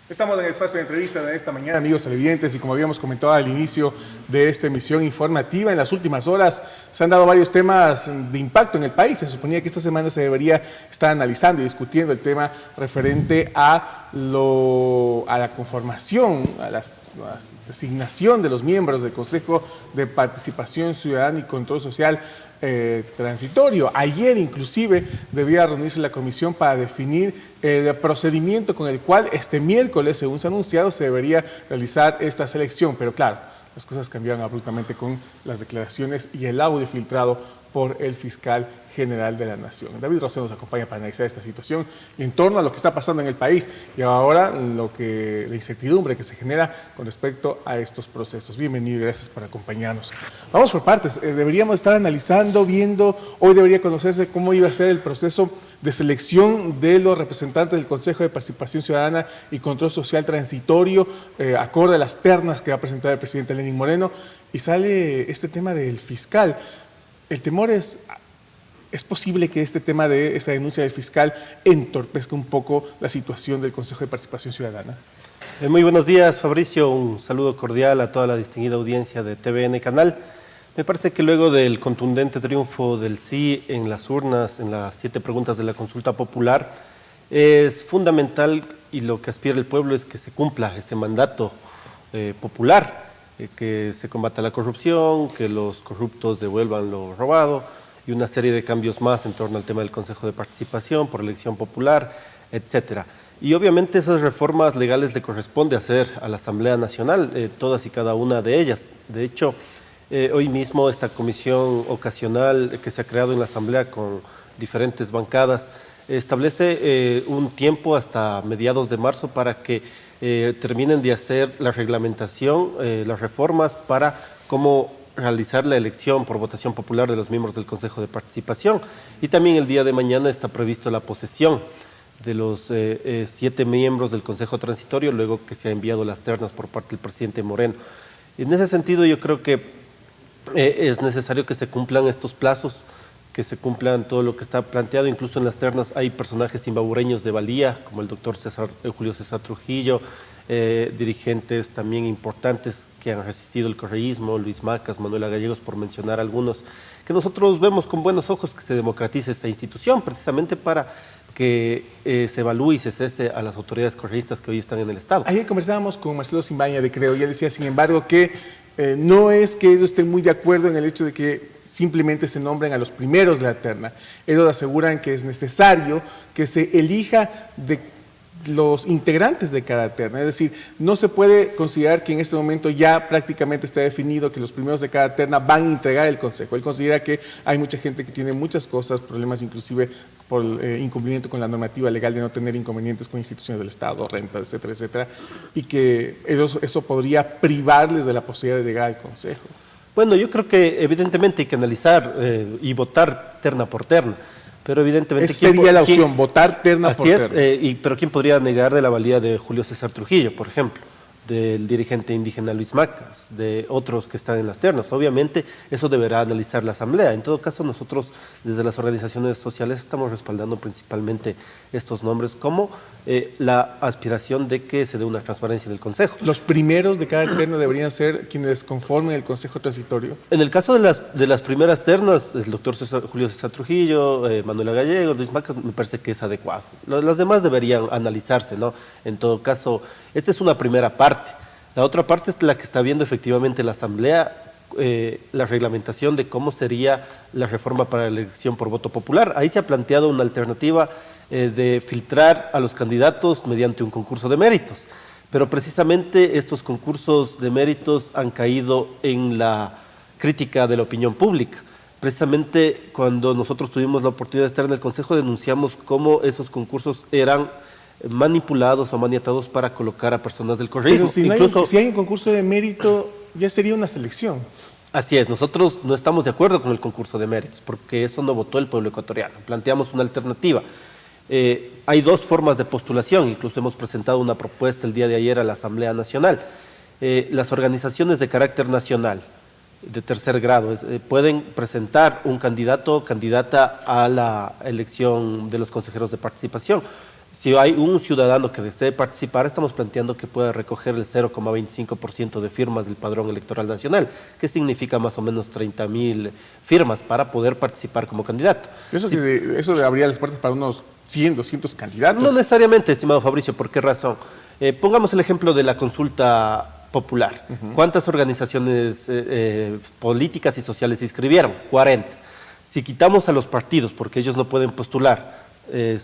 Estamos en el espacio de entrevista de esta mañana, amigos televidentes, y como habíamos comentado al inicio de esta emisión informativa, en las últimas horas se han dado varios temas de impacto en el país. Se suponía que esta semana se debería estar analizando y discutiendo el tema referente a la conformación, a la designación de los miembros del Consejo de Participación Ciudadana y Control Social transitorio. Ayer inclusive debía reunirse la comisión para definir el procedimiento con el cual este miércoles, según se ha anunciado, se debería realizar esta selección. Pero claro, las cosas cambiaron abruptamente con las declaraciones y el audio filtrado por el fiscal general de la Nación. David Rosero nos acompaña para analizar esta situación en torno a lo que está pasando en el país y ahora la incertidumbre que se genera con respecto a estos procesos. Bienvenido y gracias por acompañarnos. Vamos por partes. Deberíamos estar analizando, viendo, hoy debería conocerse cómo iba a ser el proceso de selección de los representantes del Consejo de Participación Ciudadana y Control Social transitorio, acorde a las ternas que va a presentar el presidente Lenín Moreno, y sale este tema del fiscal. El temor es posible que este tema de esta denuncia del fiscal entorpezca un poco la situación del Consejo de Participación Ciudadana. Muy buenos días, Fabricio. Un saludo cordial a toda la distinguida audiencia de TVN Canal. Me parece que luego del contundente triunfo del sí en las urnas, en las 7 preguntas de la consulta popular, es fundamental y lo que aspira el pueblo es que se cumpla ese mandato popular, que se combata la corrupción, que los corruptos devuelvan lo robado y una serie de cambios más en torno al tema del Consejo de Participación por elección popular, etcétera. Y obviamente esas reformas legales le corresponde hacer a la Asamblea Nacional, todas y cada una de ellas. De hecho, hoy mismo esta comisión ocasional que se ha creado en la Asamblea con diferentes bancadas establece un tiempo hasta mediados de marzo para que terminen de hacer la reglamentación, las reformas para cómo realizar la elección por votación popular de los miembros del Consejo de Participación. Y también el día de mañana está previsto la posesión de los 7 miembros del Consejo Transitorio, luego que se ha enviado las ternas por parte del presidente Moreno. En ese sentido, yo creo que es necesario que se cumplan estos plazos, que se cumplan todo lo que está planteado. Incluso en las ternas hay personajes imbabureños de valía, como el doctor Julio César Trujillo, dirigentes también importantes que han resistido el correísmo, Luis Macas, Manuela Gallegos, por mencionar algunos, que nosotros vemos con buenos ojos que se democratice esta institución, precisamente para que se evalúe y se cese a las autoridades correístas que hoy están en el Estado. Ayer conversábamos con Marcelo Simbaña de Creo y él decía, sin embargo, que no es que ellos estén muy de acuerdo en el hecho de que simplemente se nombren a los primeros de la terna. Ellos aseguran que es necesario que se elija de los integrantes de cada terna, es decir, no se puede considerar que en este momento ya prácticamente está definido que los primeros de cada terna van a integrar el Consejo. Él considera que hay mucha gente que tiene muchas cosas, problemas inclusive por incumplimiento con la normativa legal de no tener inconvenientes con instituciones del Estado, rentas, etcétera, etcétera, y que eso podría privarles de la posibilidad de llegar al Consejo. Bueno, yo creo que evidentemente hay que analizar y votar terna por terna. Pero evidentemente... Esa sería la opción, votar terna por terna. Así es, pero ¿quién podría negar de la valía de Julio César Trujillo, por ejemplo? Del dirigente indígena Luis Macas, de otros que están en las ternas? Obviamente eso deberá analizar la Asamblea. En todo caso, nosotros desde las organizaciones sociales estamos respaldando principalmente estos nombres como la aspiración de que se dé una transparencia en el Consejo. ¿Los primeros de cada terna deberían ser quienes conformen el Consejo Transitorio? En el caso de las primeras ternas, el doctor Julio César Trujillo, Manuela Gallegos, Luis Macas, me parece que es adecuado. Las demás deberían analizarse, ¿no? En todo caso, esta es una primera parte. La otra parte es la que está viendo efectivamente la Asamblea, la reglamentación de cómo sería la reforma para la elección por voto popular. Ahí se ha planteado una alternativa de filtrar a los candidatos mediante un concurso de méritos. Pero precisamente estos concursos de méritos han caído en la crítica de la opinión pública. Precisamente cuando nosotros tuvimos la oportunidad de estar en el Consejo, denunciamos cómo esos concursos eran manipulados o maniatados para colocar a personas del correísmo. Pero si hay un concurso de mérito, ya sería una selección. Así es, nosotros no estamos de acuerdo con el concurso de méritos, porque eso no votó el pueblo ecuatoriano. Planteamos una alternativa. Hay 2 formas de postulación, incluso hemos presentado una propuesta el día de ayer a la Asamblea Nacional. Las organizaciones de carácter nacional, de tercer grado, pueden presentar un candidato o candidata a la elección de los consejeros de participación. Si hay un ciudadano que desee participar, estamos planteando que pueda recoger el 0,25% de firmas del padrón electoral nacional, que significa más o menos 30.000 firmas para poder participar como candidato. Eso abría las puertas para unos 100, 200 candidatos. No necesariamente, estimado Fabricio, ¿por qué razón? Pongamos el ejemplo de la consulta popular. ¿Cuántas organizaciones políticas y sociales se inscribieron? 40. Si quitamos a los partidos, porque ellos no pueden postular,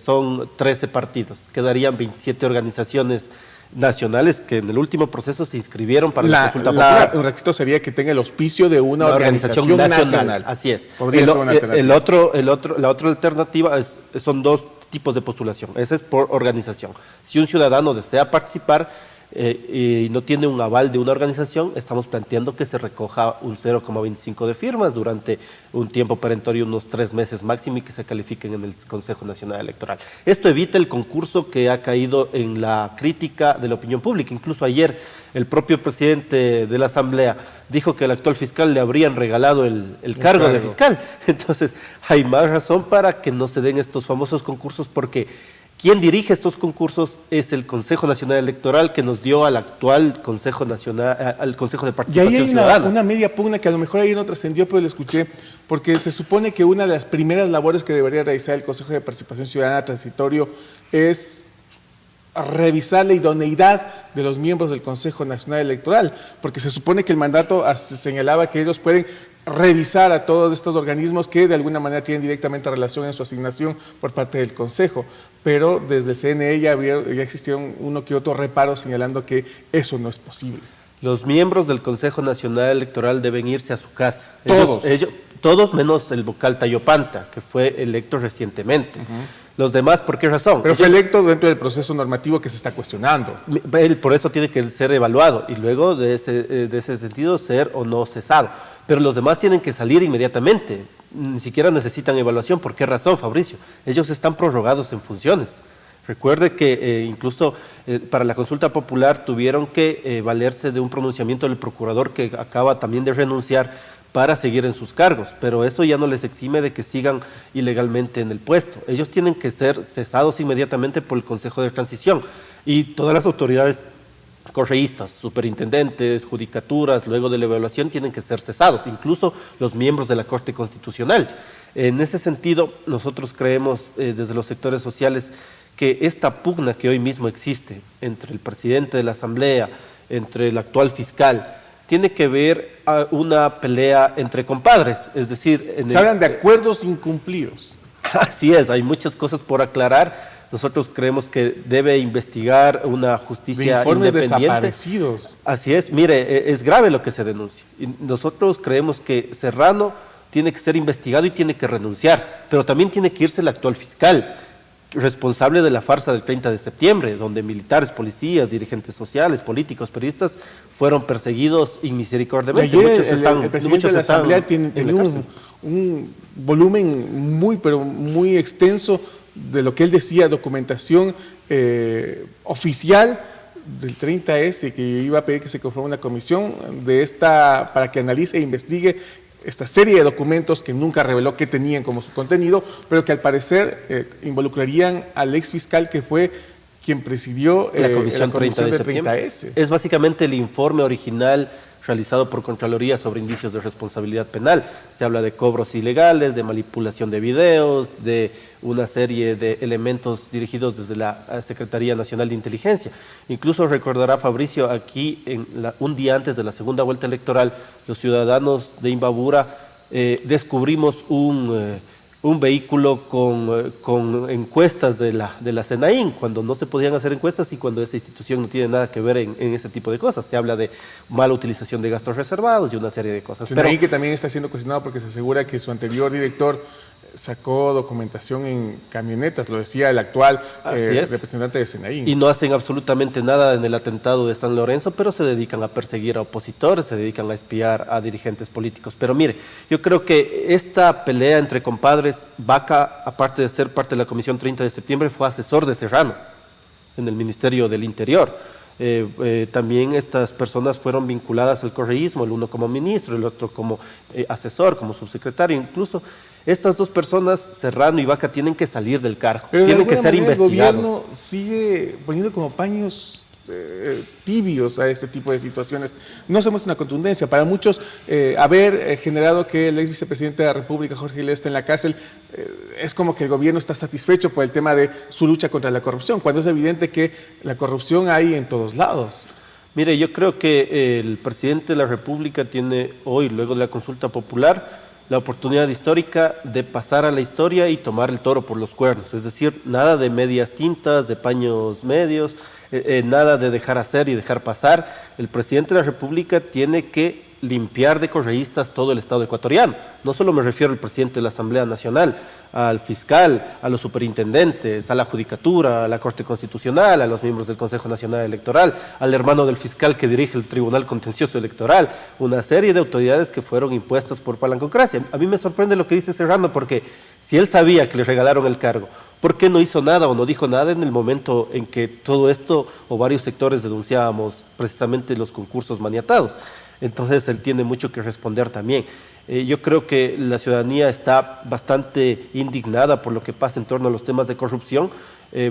son 13 partidos, quedarían 27 organizaciones nacionales que en el último proceso se inscribieron para la consulta popular. El requisito sería que tenga el auspicio de una organización nacional. Así es. Podría ser una alternativa. La otra alternativa son dos tipos de postulación. Esa es por organización. Si un ciudadano desea participar y no tiene un aval de una organización, estamos planteando que se recoja un 0,25 de firmas durante un tiempo perentorio, unos 3 meses máximo, y que se califiquen en el Consejo Nacional Electoral. Esto evita el concurso que ha caído en la crítica de la opinión pública. Incluso ayer el propio presidente de la Asamblea dijo que al actual fiscal le habrían regalado el cargo de fiscal. Entonces hay más razón para que no se den estos famosos concursos, porque quien dirige estos concursos es el Consejo Nacional Electoral, que nos dio al actual Consejo Nacional, al Consejo de Participación Ciudadana. Y ahí hay una media pugna que a lo mejor ahí no trascendió, pero lo escuché, porque se supone que una de las primeras labores que debería realizar el Consejo de Participación Ciudadana transitorio es revisar la idoneidad de los miembros del Consejo Nacional Electoral, porque se supone que el mandato señalaba que ellos pueden revisar a todos estos organismos que de alguna manera tienen directamente relación en su asignación por parte del Consejo, pero desde el CNE ya existieron uno que otro reparo señalando que eso no es posible. Los miembros del Consejo Nacional Electoral deben irse a su casa. Todos. Todos menos el vocal Tayopanta, que fue electo recientemente. Los demás, ¿por qué razón? Pero fue electo dentro del proceso normativo que se está cuestionando. Él por eso tiene que ser evaluado y luego de ese sentido ser o no cesado. Pero los demás tienen que salir inmediatamente. Ni siquiera necesitan evaluación. ¿Por qué razón, Fabricio? Ellos están prorrogados en funciones. Recuerde que incluso para la consulta popular tuvieron que valerse de un pronunciamiento del procurador que acaba también de renunciar para seguir en sus cargos, pero eso ya no les exime de que sigan ilegalmente en el puesto. Ellos tienen que ser cesados inmediatamente por el Consejo de Transición y todas las autoridades correístas, superintendentes, judicaturas, luego de la evaluación tienen que ser cesados, incluso los miembros de la Corte Constitucional. En ese sentido, nosotros creemos desde los sectores sociales que esta pugna que hoy mismo existe entre el presidente de la Asamblea, entre el actual fiscal, tiene que ver a una pelea entre compadres, es decir... Se hablan de acuerdos incumplidos. Así es, hay muchas cosas por aclarar. Nosotros creemos que debe investigar una justicia de informes independiente. Desaparecidos. Así es, mire, es grave lo que se denuncia. Y nosotros creemos que Serrano tiene que ser investigado y tiene que renunciar, pero también tiene que irse el actual fiscal, responsable de la farsa del 30 de septiembre, donde militares, policías, dirigentes sociales, políticos, periodistas fueron perseguidos inmisericordiamente. Ayer el presidente de la Asamblea tiene un volumen muy extenso de lo que él decía, documentación oficial del 30S, que iba a pedir que se conforme una comisión para que analice e investigue esta serie de documentos que nunca reveló qué tenían como su contenido, pero que al parecer involucrarían al ex fiscal que fue quien presidió la comisión 30 de 30S. Es básicamente el informe original realizado por Contraloría sobre indicios de responsabilidad penal. Se habla de cobros ilegales, de manipulación de videos, de una serie de elementos dirigidos desde la Secretaría Nacional de Inteligencia. Incluso recordará Fabricio, aquí un día antes de la segunda vuelta electoral, los ciudadanos de Imbabura descubrimos un vehículo con encuestas de la SENAIN, cuando no se podían hacer encuestas y cuando esa institución no tiene nada que ver en ese tipo de cosas. Se habla de mala utilización de gastos reservados y una serie de cosas. SENAIN que también está siendo cuestionado porque se asegura que su anterior director sacó documentación en camionetas, lo decía el actual representante de SENAIN. Y no hacen absolutamente nada en el atentado de San Lorenzo, pero se dedican a perseguir a opositores, se dedican a espiar a dirigentes políticos. Pero mire, yo creo que esta pelea entre compadres, Vaca, aparte de ser parte de la Comisión 30 de septiembre, fue asesor de Serrano en el Ministerio del Interior. También estas personas fueron vinculadas al correísmo, el uno como ministro, el otro como asesor, como subsecretario. Incluso estas dos personas, Serrano y Vaca, tienen que salir del cargo, Pero tienen que ser investigados. El gobierno sigue poniendo como paños tibios a este tipo de situaciones. No se muestra una contundencia. Para muchos, haber generado que el ex vicepresidente de la República, Jorge Gil, esté en la cárcel, es como que el gobierno está satisfecho por el tema de su lucha contra la corrupción, cuando es evidente que la corrupción hay en todos lados. Mire, yo creo que el presidente de la República tiene hoy, luego de la consulta popular, la oportunidad histórica de pasar a la historia y tomar el toro por los cuernos. Es decir, nada de medias tintas, de paños medios, nada de dejar hacer y dejar pasar. El presidente de la República tiene que limpiar de correístas todo el Estado ecuatoriano. No solo me refiero al presidente de la Asamblea Nacional, al fiscal, a los superintendentes, a la Judicatura, a la Corte Constitucional, a los miembros del Consejo Nacional Electoral, al hermano del fiscal que dirige el Tribunal Contencioso Electoral, una serie de autoridades que fueron impuestas por palancocracia. A mí me sorprende lo que dice Serrano, porque si él sabía que le regalaron el cargo, ¿por qué no hizo nada o no dijo nada en el momento en que todo esto o varios sectores denunciábamos precisamente los concursos maniatados? Entonces él tiene mucho que responder también. Yo creo que la ciudadanía está bastante indignada por lo que pasa en torno a los temas de corrupción.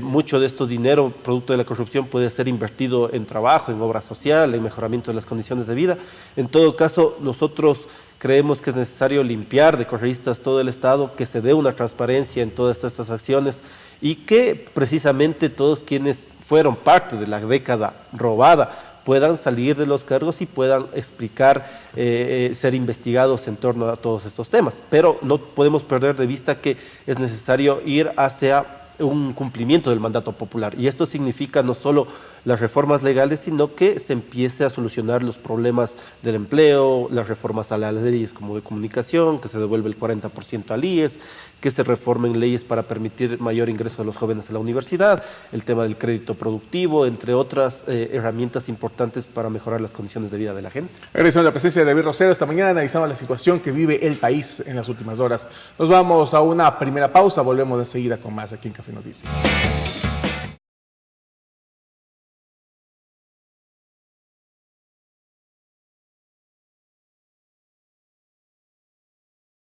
Mucho de este dinero, producto de la corrupción, puede ser invertido en trabajo, en obra social, en mejoramiento de las condiciones de vida. En todo caso, nosotros creemos que es necesario limpiar de correístas todo el Estado, que se dé una transparencia en todas estas acciones y que precisamente todos quienes fueron parte de la década robada puedan salir de los cargos y puedan explicar, ser investigados en torno a todos estos temas. Pero no podemos perder de vista que es necesario ir hacia un cumplimiento del mandato popular. Y esto significa no solo las reformas legales, sino que se empiece a solucionar los problemas del empleo, las reformas a las leyes como de comunicación, que se devuelve el 40% al IES, que se reformen leyes para permitir mayor ingreso de los jóvenes a la universidad, el tema del crédito productivo, entre otras herramientas importantes para mejorar las condiciones de vida de la gente. Agradecemos la presencia de David Rosero. Esta mañana analizamos la situación que vive el país en las últimas horas. Nos vamos a una primera pausa, volvemos enseguida con más aquí en Café Noticias.